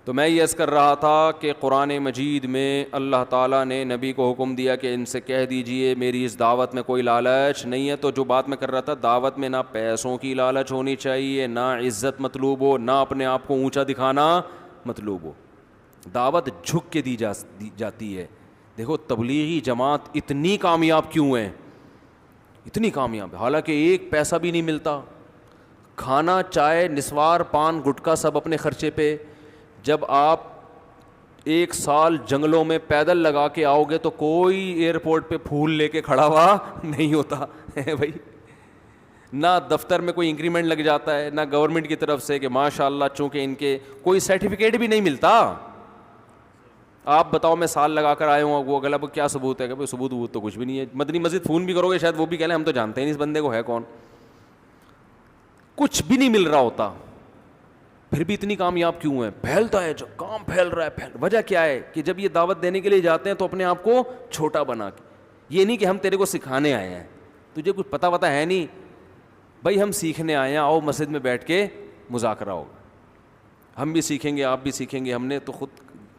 تو میں یہ عرض کر رہا تھا کہ قرآن مجید میں اللہ تعالیٰ نے نبی کو حکم دیا کہ ان سے کہہ دیجئے میری اس دعوت میں کوئی لالچ نہیں ہے. تو جو بات میں کر رہا تھا, دعوت میں نہ پیسوں کی لالچ ہونی چاہیے, نہ عزت مطلوب ہو, نہ اپنے آپ کو اونچا دکھانا مطلوب ہو. دعوت جھک کے دی جاتی ہے. دیکھو تبلیغی جماعت اتنی کامیاب کیوں ہے, اتنی کامیاب, حالانکہ ایک پیسہ بھی نہیں ملتا, کھانا چائے نسوار پان گٹکا سب اپنے خرچے پہ. جب آپ ایک سال جنگلوں میں پیدل لگا کے آؤ گے تو کوئی ایئرپورٹ پہ پھول لے کے کھڑا ہوا نہیں ہوتا ہے بھائی. نہ دفتر میں کوئی انکریمنٹ لگ جاتا ہے, نہ گورنمنٹ کی طرف سے کہ ماشاء اللہ چونکہ ان کے کوئی سرٹیفکیٹ بھی نہیں ملتا. آپ بتاؤ میں سال لگا کر آئے ہوں, وہ اگلا کیا ثبوت ہے, کہ ثبوت تو کچھ بھی نہیں ہے. مدنی مسجد فون بھی کرو گے شاید وہ بھی کہہ لیں ہم تو جانتے ہیں نہیں اس بندے کو, ہے کون. کچھ بھی نہیں مل رہا ہوتا, پھر بھی اتنی کامیاب کیوں ہے, پھیلتا ہے جو کام پھیل رہا ہے. وجہ کیا ہے کہ جب یہ دعوت دینے کے لیے جاتے ہیں تو اپنے آپ کو چھوٹا بنا کے, یہ نہیں کہ ہم تیرے کو سکھانے آئے ہیں, تجھے کچھ پتہ وتا ہے نہیں بھائی, ہم سیکھنے آئے ہیں, آؤ مسجد میں بیٹھ کے مذاکرہ ہوگا, ہم بھی سیکھیں گے آپ بھی سیکھیں گے, ہم نے تو خود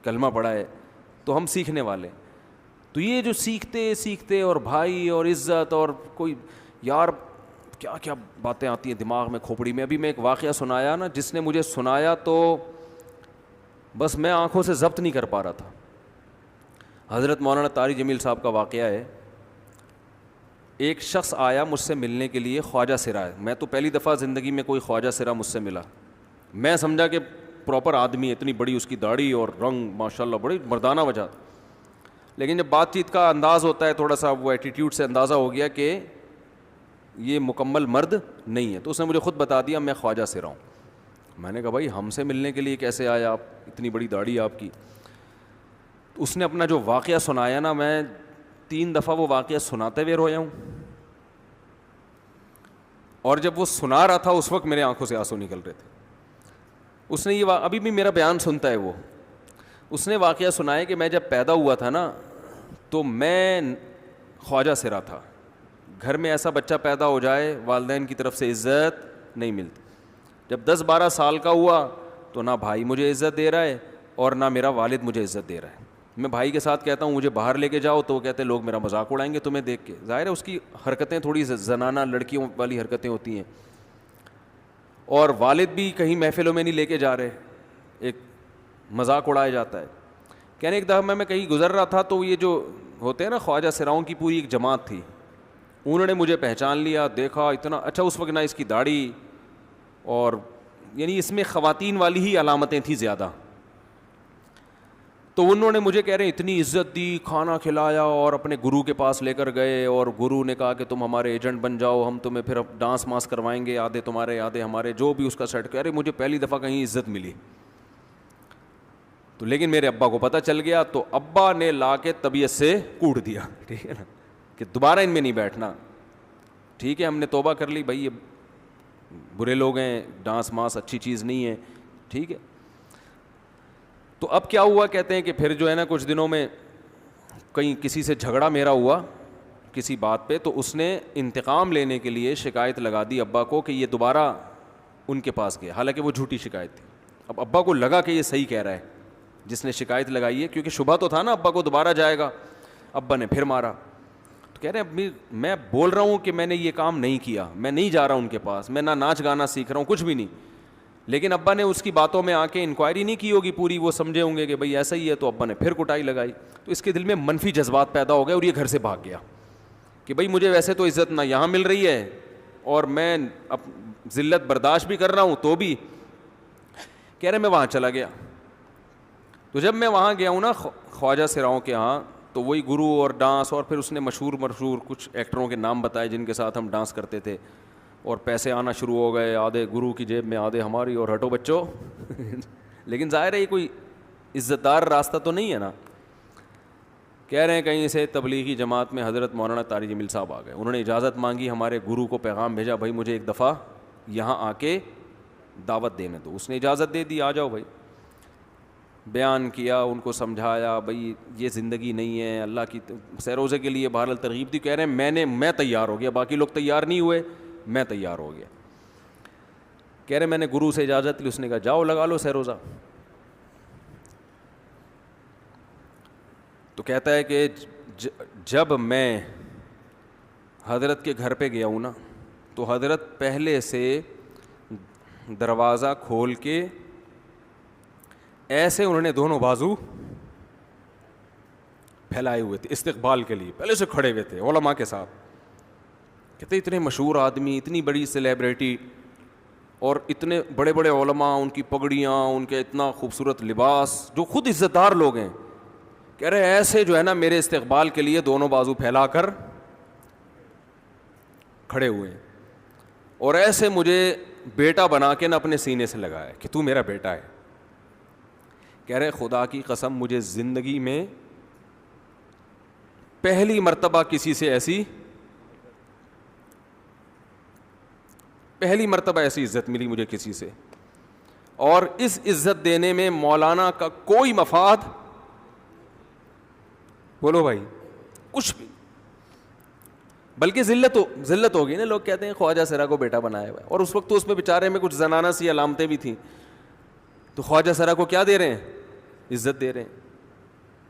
کلمہ پڑھا ہے تو ہم سیکھنے والے. تو یہ جو سیکھتے اور بھائی اور عزت اور کوئی یار کیا کیا باتیں آتی ہیں دماغ میں کھوپڑی میں. ابھی میں ایک واقعہ سنایا نا, جس نے مجھے سنایا تو بس میں آنکھوں سے ضبط نہیں کر پا رہا تھا. حضرت مولانا طاری جمیل صاحب کا واقعہ ہے. ایک شخص آیا مجھ سے ملنے کے لیے, خواجہ سرا ہے. میں تو پہلی دفعہ زندگی میں کوئی خواجہ سرا مجھ سے ملا. میں سمجھا کہ پراپر آدمی ہے, اتنی بڑی اس کی داڑھی اور رنگ ماشاءاللہ بڑی مردانہ وجہ. لیکن جب بات چیت کا انداز ہوتا ہے تھوڑا سا, وہ ایٹیٹیوڈ سے اندازہ ہو گیا کہ یہ مکمل مرد نہیں ہے. تو اس نے مجھے خود بتا دیا میں خواجہ سرا ہوں. میں نے کہا بھائی ہم سے ملنے کے لیے کیسے آئے آپ, اتنی بڑی داڑھی آپ کی. اس نے اپنا جو واقعہ سنایا نا, میں 3 دفعہ وہ واقعہ سناتے ہوئے رویا ہوں, اور جب وہ سنا رہا تھا اس وقت میرے آنکھوں سے آنسو نکل رہے تھے. اس نے یہ ابھی بھی میرا بیان سنتا ہے وہ. اس نے واقعہ سنایا کہ میں جب پیدا ہوا تھا نا تو میں خواجہ سرا تھا. گھر میں ایسا بچہ پیدا ہو جائے والدین کی طرف سے عزت نہیں ملتی. جب 10-12 سال کا ہوا تو نہ بھائی مجھے عزت دے رہا ہے اور نہ میرا والد مجھے عزت دے رہا ہے. میں بھائی کے ساتھ کہتا ہوں مجھے باہر لے کے جاؤ تو وہ کہتے ہیں لوگ میرا مذاق اڑائیں گے تمہیں دیکھ کے. ظاہر ہے اس کی حرکتیں تھوڑی زنانہ لڑکیوں والی حرکتیں ہوتی ہیں, اور والد بھی کہیں محفلوں میں نہیں لے کے جا رہے, ایک مذاق اڑایا جاتا ہے. کہنے ایک دفعہ میں کہیں گزر رہا تھا تو یہ جو ہوتے ہیں نا خواجہ سراؤں کی پوری ایک جماعت تھی, انہوں نے مجھے پہچان لیا, دیکھا اتنا اچھا. اس وقت نہ اس کی داڑھی اور یعنی اس میں خواتین والی ہی علامتیں تھیں زیادہ. تو انہوں نے مجھے کہہ رہے ہیں اتنی عزت دی, کھانا کھلایا اور اپنے گرو کے پاس لے کر گئے, اور گرو نے کہا کہ تم ہمارے ایجنٹ بن جاؤ, ہم تمہیں پھر ڈانس ماس کروائیں گے, آدھے تمہارے آدھے ہمارے, جو بھی اس کا سیٹ. کہہ رہے مجھے پہلی دفعہ کہیں عزت ملی. تو لیکن میرے ابا کو پتہ چل گیا تو ابا نے لا کے طبیعت سے کوٹ دیا, ٹھیک ہے نا, کہ دوبارہ ان میں نہیں بیٹھنا. ٹھیک ہے ہم نے توبہ کر لی بھائی, یہ برے لوگ ہیں, ڈانس ماس اچھی چیز نہیں ہے, ٹھیک ہے. تو اب کیا ہوا, کہتے ہیں کہ پھر جو ہے نا کچھ دنوں میں کہیں کسی سے جھگڑا میرا ہوا کسی بات پہ, تو اس نے انتقام لینے کے لیے شکایت لگا دی ابا کو کہ یہ دوبارہ ان کے پاس گیا, حالانکہ وہ جھوٹی شکایت تھی. اب ابا کو لگا کہ یہ صحیح کہہ رہا ہے جس نے شکایت لگائی ہے, کیونکہ شبہ تو تھا نا ابا کو دوبارہ جائے گا. ابا نے پھر مارا. تو کہہ رہے ہیں میں بول رہا ہوں کہ میں نے یہ کام نہیں کیا, میں نہیں جا رہا ان کے پاس, میں نہ ناچ گانا سیکھ رہا ہوں, کچھ بھی نہیں. لیکن ابا نے اس کی باتوں میں آ کے انکوائری نہیں کی ہوگی پوری, وہ سمجھے ہوں گے کہ بھائی ایسا ہی ہے, تو ابا نے پھر کٹائی لگائی. تو اس کے دل میں منفی جذبات پیدا ہو گئے اور یہ گھر سے بھاگ گیا کہ بھائی مجھے ویسے تو عزت نہ یہاں مل رہی ہے اور میں ذلت برداشت بھی کر رہا ہوں, تو بھی کہہ رہے میں وہاں چلا گیا. تو جب میں وہاں گیا ہوں نا خواجہ سراؤں کے ہاں, تو وہی گرو اور ڈانس, اور پھر اس نے مشہور کچھ ایکٹروں کے نام بتائے جن کے ساتھ ہم ڈانس کرتے تھے, اور پیسے آنا شروع ہو گئے, آدھے گرو کی جیب میں آدھے ہماری, اور ہٹو بچوں. لیکن ظاہر ہے یہ کوئی عزت دار راستہ تو نہیں ہے نا. کہہ رہے ہیں کہیں سے تبلیغی جماعت میں حضرت مولانا طاری جمیل صاحب آ گئے, انہوں نے اجازت مانگی, ہمارے گرو کو پیغام بھیجا بھائی مجھے ایک دفعہ یہاں آ کے دعوت دینے دو. اس نے اجازت دے دی, آ جاؤ بھائی. بیان کیا, ان کو سمجھایا بھائی یہ زندگی نہیں ہے, اللہ کی سیر روزے کے لیے بہرحال ترغیب دی. کہہ رہے ہیں میں تیار ہو گیا, باقی لوگ تیار نہیں ہوئے, میں تیار ہو گیا. کہہ رہے میں نے گرو سے اجازت لی, اس نے کہا جاؤ لگا لو سیر روزہ. تو کہتا ہے کہ جب میں حضرت کے گھر پہ گیا ہوں نا تو حضرت پہلے سے دروازہ کھول کے ایسے انہوں نے دونوں بازو پھیلائے ہوئے تھے استقبال کے لیے, پہلے سے کھڑے ہوئے تھے علماء کے ساتھ. کہتے اتنے مشہور آدمی, اتنی بڑی سیلیبریٹی اور اتنے بڑے بڑے علماء, ان کی پگڑیاں, ان کے اتنا خوبصورت لباس, جو خود عزت دار لوگ ہیں, کہہ رہے ایسے جو ہے نا میرے استقبال کے لیے دونوں بازو پھیلا کر کھڑے ہوئے ہیں, اور ایسے مجھے بیٹا بنا کے نہ اپنے سینے سے لگایا کہ تو میرا بیٹا ہے. کہہ رہے خدا کی قسم مجھے زندگی میں پہلی مرتبہ کسی سے پہلی مرتبہ ایسی عزت ملی مجھے کسی سے, اور اس عزت دینے میں مولانا کا کوئی مفاد, بولو بھائی, کچھ بھی, بلکہ ذلت ہوگی نا. لوگ کہتے ہیں خواجہ سرا کو بیٹا بنایا ہوا ہے, اور اس وقت تو اس میں بیچارے میں کچھ زنانہ سی علامتیں بھی تھیں, تو خواجہ سرا کو کیا دے رہے ہیں, عزت دے رہے ہیں.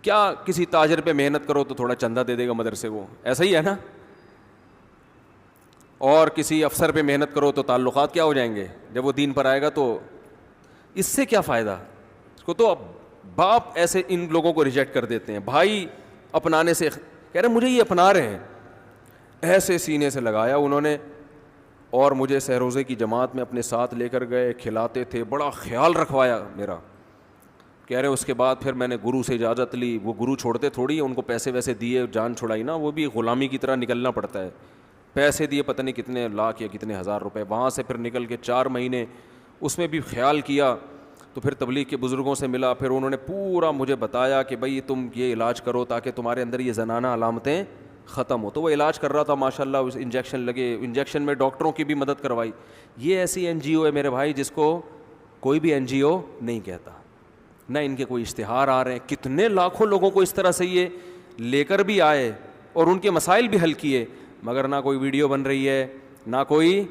کیا کسی تاجر پہ محنت کرو تو تھوڑا چندہ دے دے گا مدرسے کو, ایسا ہی ہے نا. اور کسی افسر پہ محنت کرو تو تعلقات کیا ہو جائیں گے, جب وہ دین پر آئے گا تو اس سے کیا فائدہ. اس کو تو باپ ایسے ان لوگوں کو ریجیکٹ کر دیتے ہیں, بھائی اپنانے سے, کہہ رہے مجھے یہ اپنا رہے ہیں. ایسے سینے سے لگایا انہوں نے, اور مجھے سہروزے کی جماعت میں اپنے ساتھ لے کر گئے, کھلاتے تھے, بڑا خیال رکھوایا میرا. کہہ رہے اس کے بعد پھر میں نے گرو سے اجازت لی. وہ گرو چھوڑتے تھوڑی, ان کو پیسے ویسے دیے, جان چھڑائی نا, وہ بھی غلامی کی طرح نکلنا پڑتا ہے. پیسے دیے پتہ نہیں کتنے لاکھ یا کتنے ہزار روپے, وہاں سے پھر نکل کے 4 مہینے اس میں بھی خیال کیا. تو پھر تبلیغ کے بزرگوں سے ملا, پھر انہوں نے پورا مجھے بتایا کہ بھائی تم یہ علاج کرو تاکہ تمہارے اندر یہ زنانہ علامتیں ختم ہو. تو وہ علاج کر رہا تھا ماشاء اللہ, اس انجیکشن لگے, انجیکشن میں ڈاکٹروں کی بھی مدد کروائی. یہ ایسی NGO ہے میرے بھائی جس کو کوئی بھی NGO نہیں کہتا, نہ ان کے کوئی اشتہار آ رہے ہیں. کتنے لاکھوں لوگوں کو اس طرح سے یہ لے کر بھی آئے اور ان کے مسائل بھی حل کیے, مگر نہ کوئی ویڈیو بن رہی ہے, نہ کوئی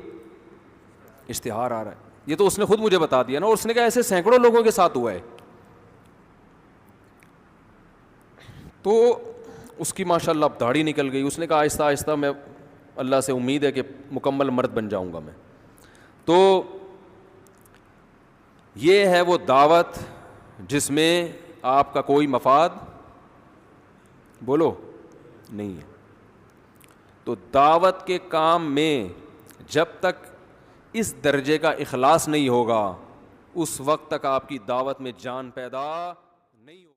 اشتہار آ رہا ہے. یہ تو اس نے خود مجھے بتا دیا نا, اور اس نے کہا ایسے سینکڑوں لوگوں کے ساتھ ہوا ہے. تو اس کی ماشاء اللہ اب داڑھی نکل گئی. اس نے کہا آہستہ آہستہ میں, اللہ سے امید ہے کہ مکمل مرد بن جاؤں گا میں. تو یہ ہے وہ دعوت جس میں آپ کا کوئی مفاد, بولو, نہیں ہے. تو دعوت کے کام میں جب تک اس درجے کا اخلاص نہیں ہوگا, اس وقت تک آپ کی دعوت میں جان پیدا نہیں ہوگی.